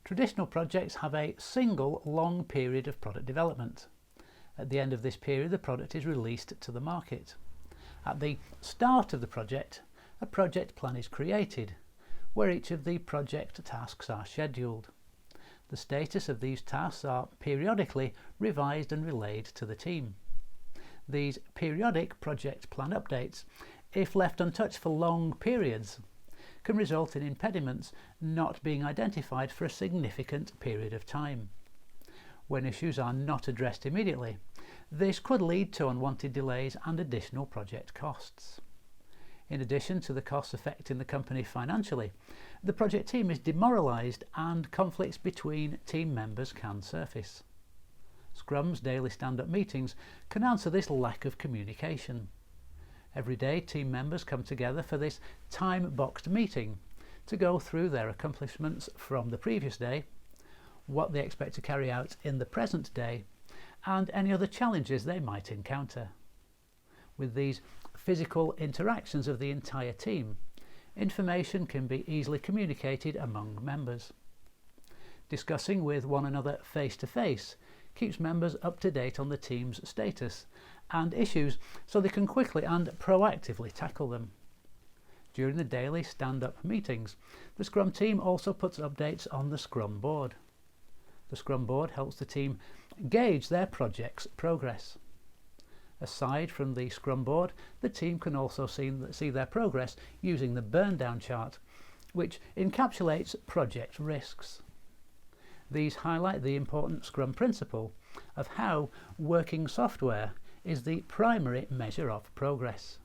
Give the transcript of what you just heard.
Traditional projects have a single long period of product development. At the end of this period, the product is released to the market. At the start of the project, a project plan is created, where each of the project tasks are scheduled. The status of these tasks are periodically revised and relayed to the team. These periodic project plan updates, if left untouched for long periods, can result in impediments not being identified for a significant period of time. When issues are not addressed immediately, this could lead to unwanted delays and additional project costs. In addition to the costs affecting the company financially, the project team is demoralised and conflicts between team members can surface. Scrum's daily stand-up meetings can answer this lack of communication. Every day, team members come together for this time-boxed meeting to go through their accomplishments from the previous day, what they expect to carry out in the present day, and any other challenges they might encounter. With these physical interactions of the entire team, information can be easily communicated among members. Discussing with one another face-to-face keeps members up to date on the team's status and issues so they can quickly and proactively tackle them. During the daily stand-up meetings, the Scrum team also puts updates on the Scrum board. The Scrum board helps the team gauge their project's progress. Aside from the Scrum board, the team can also see their progress using the burn down chart, which encapsulates project risks. These highlight the important Scrum principle of how working software is the primary measure of progress.